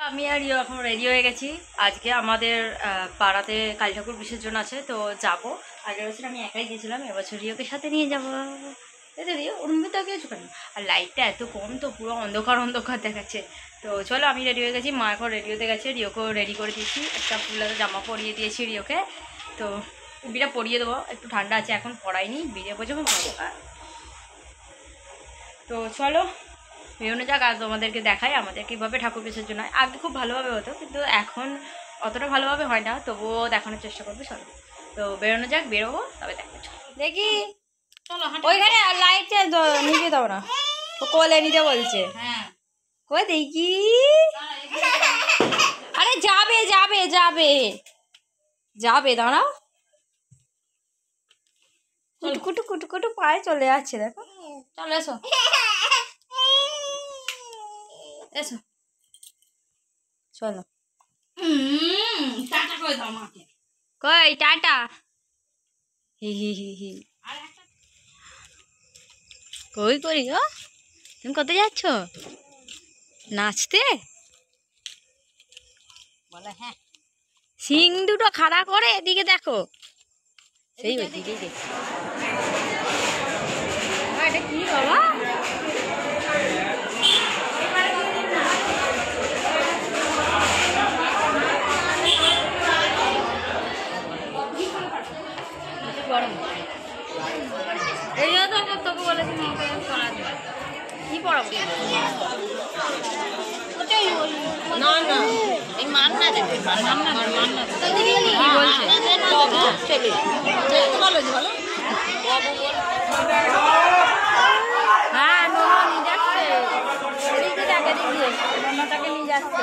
আমি আর ইয়ে এখন রেডি হয়ে গেছি। আজকে আমাদের পাড়াতে কালী ঠাকুর বিসর্জন আছে, তো যাবো। আগের বছর আমি একাই গেছিলাম, এবছর রিওকে সাথে নিয়ে যাবো। এই রিও ওর মধ্যে কিছু কেন, আর লাইটটা এত কম তো পুরো অন্ধকার অন্ধকার দেখাচ্ছে। তো চলো, আমি রেডি হয়ে গেছি, মা এখন রেডি হতে গেছে, রিওকেও রেডি করে দিয়েছি, একটা ফুলাতে জামা পরিয়ে দিয়েছি রিওকে। তো বিটা পরিয়ে দেবো, একটু ঠান্ডা আছে এখন, পরাইনি, বেরিয়ে পড়ে যখন পরবো। তো চলো বেরোনো যাক, আর তোমাদেরকে দেখাই আমাদের কীভাবে ঠাকুর বিসর্জন হয়। আগে খুব ভালোভাবে হতো, কিন্তু এখন অতটা ভালোভাবে হয় না, তবুও দেখানোর চেষ্টা করবে। চলো তো বেরোনো যাক, বেরোবো তবে দেখো। দেখি ওইখানে লাইটটা নিভে দাও না, ও কোলে নিতে বলছে। হ্যাঁ কই দেখি, আরে যাবে যাবে যাবে যাবে, দাঁড়াও। কুটু কুটু কুটু কুটু পায়ে চলে যাচ্ছে, দেখো। চলো এসো এসো, চলো। টাটা করে দাও মাকে। কই টাটা, হি হি হি হি। কই করি গো, তুমি কোথায় যাচ্ছ? নাচতে? বলে হ্যাঁ। সিং দুটো খাড়া করে এদিকে দেখো, সেই ওইদিকেই দেখছি। এটা কি বাবা? গরম এই তো তোকে বলেছি কি পড়াবো না না, এই মান্না দেবে, মান্না কি বলছে? হ্যাঁ নোনা নিয়ে যাচ্ছে, এদিকে দেখে দিকে নোনাটাকে নিয়ে যাচ্ছে।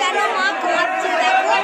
দেখো মা খাচ্ছে, দেখো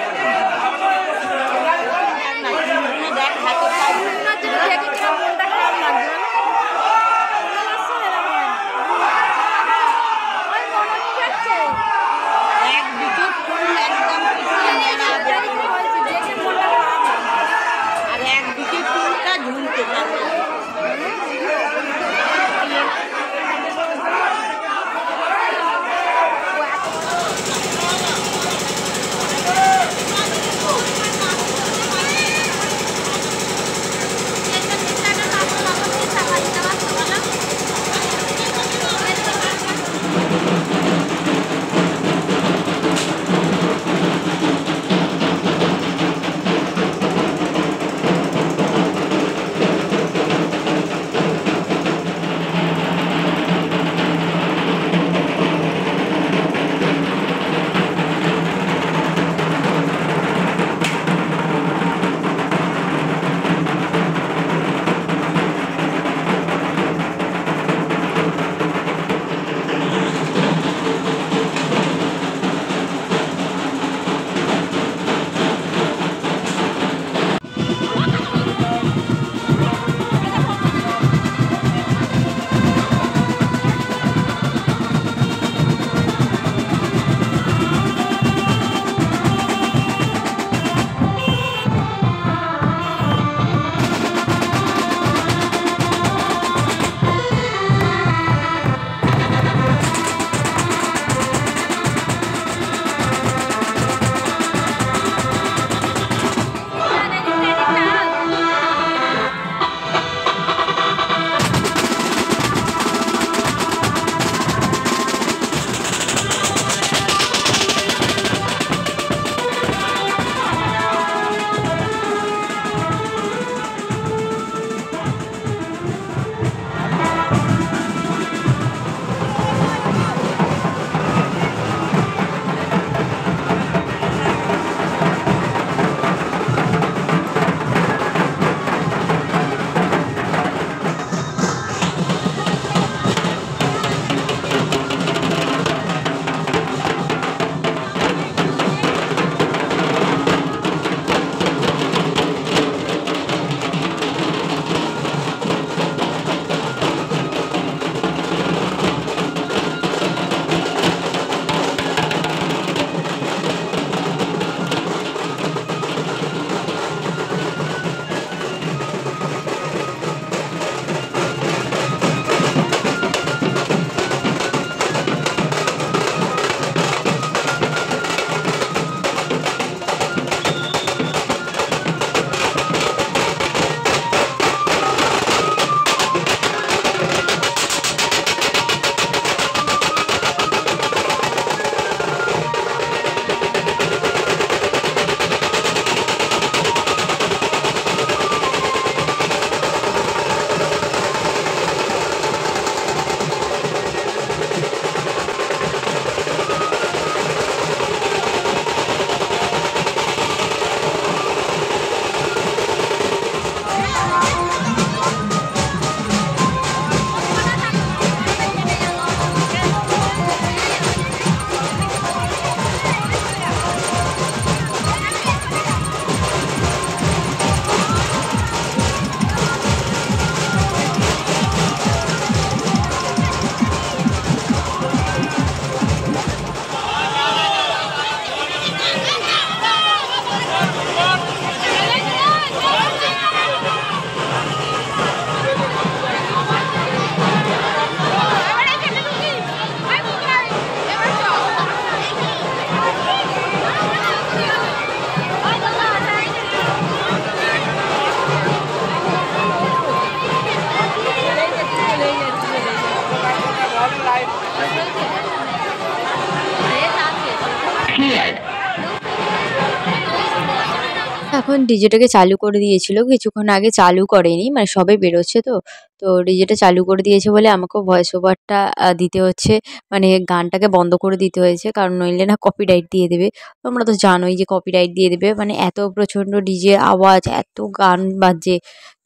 এখন ডিজেটাকে চালু করে দিয়েছিল। কিছুক্ষণ আগে চালু করেনি। মানে সবে বেরোচ্ছে তো। তো ডিজেটা চালু করে দিয়েছে বলে আমাকেও ভয়েস ওভারটা দিতে হচ্ছে। মানে গানটাকে বন্ধ করে দিতে হয়েছে। কারণ নইলে না কপিরাইট দিয়ে দেবে। তোমরা তো জানোই যে কপিরাইট দিয়ে দেবে। মানে এত প্রচণ্ড ডিজে আওয়াজ, এত গান বাজছে।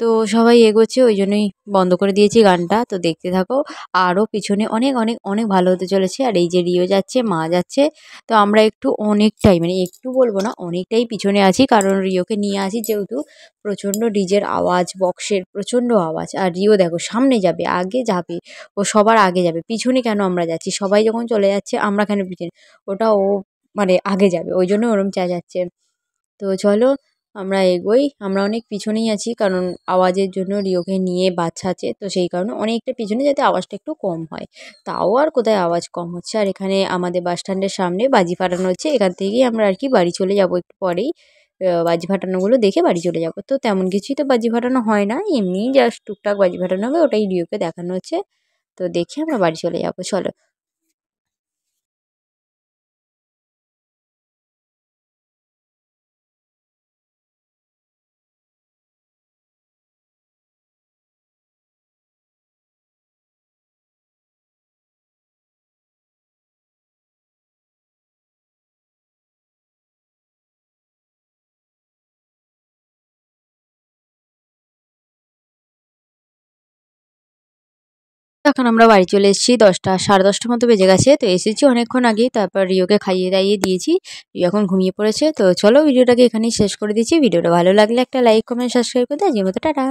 তো সবাই এগোচ্ছে ওই জন্যই বন্ধ করে দিয়েছি গানটা। তো দেখতে থাকো। আরও পিছনে অনেক, অনেক, অনেক ভালো হতে চলেছে। আর এই যে রিও যাচ্ছে, মা যাচ্ছে। তো আমরা একটু অনেকটাই মানে একটু বলবো না অনেকটাই পিছনে আছি কারণ রিওকে নিয়ে আছি যেহেতু প্রচণ্ড ডিজের আওয়াজ বক্সের প্রচণ্ড আওয়াজ আর রিও দেখো সামনে যাবে আগে যাবে ও সবার আগে যাবে পিছনে কেন আমরা যাচ্ছি সবাই যখন চলে যাচ্ছে আমরা কেন পিছনে ওটা ও মানে আগে যাবে ওই জন্য ওরম চেঁচাচ্ছে তো চলো আমরা এগোই আমরা অনেক পিছনেই আছি কারণ আওয়াজের জন্য রিওকে নিয়ে বাচ্চা আছে তো সেই কারণে অনেকটা পিছনে যাতে আওয়াজটা একটু কম হয় তাও আর কোথায় আওয়াজ কম হচ্ছে আর এখানে আমাদের বাস স্ট্যান্ডের সামনে বাজি ফাটানো হচ্ছে এখান থেকেই আমরা আর কি বাড়ি চলে যাব একটু পরেই বাজি ফাটানোগুলো দেখে বাড়ি চলে যাব তো তেমন কিছুই তো বাজি ফাটানো হয় না এমনিই জাস্ট টুকটাক বাজি ফাটানো হবে ওটাই রিওকে দেখানো হচ্ছে তো দেখে আমরা বাড়ি চলে যাব চলো এখন আমরা বাড়ি চলে এসেছি 10টা 10:30 মতো বেজে গেছে তো এসেছি অনেকক্ষণ আগেই তারপর রিওকে খাইয়ে দাইয়ে দিয়েছি রিও এখন ঘুমিয়ে পড়েছে তো চলো ভিডিওটাকে এখানেই শেষ করে দিচ্ছি ভিডিওটা ভালো লাগলে একটা লাইক কমেন্ট সাবস্ক্রাইব করে দাও যে মতো টাটা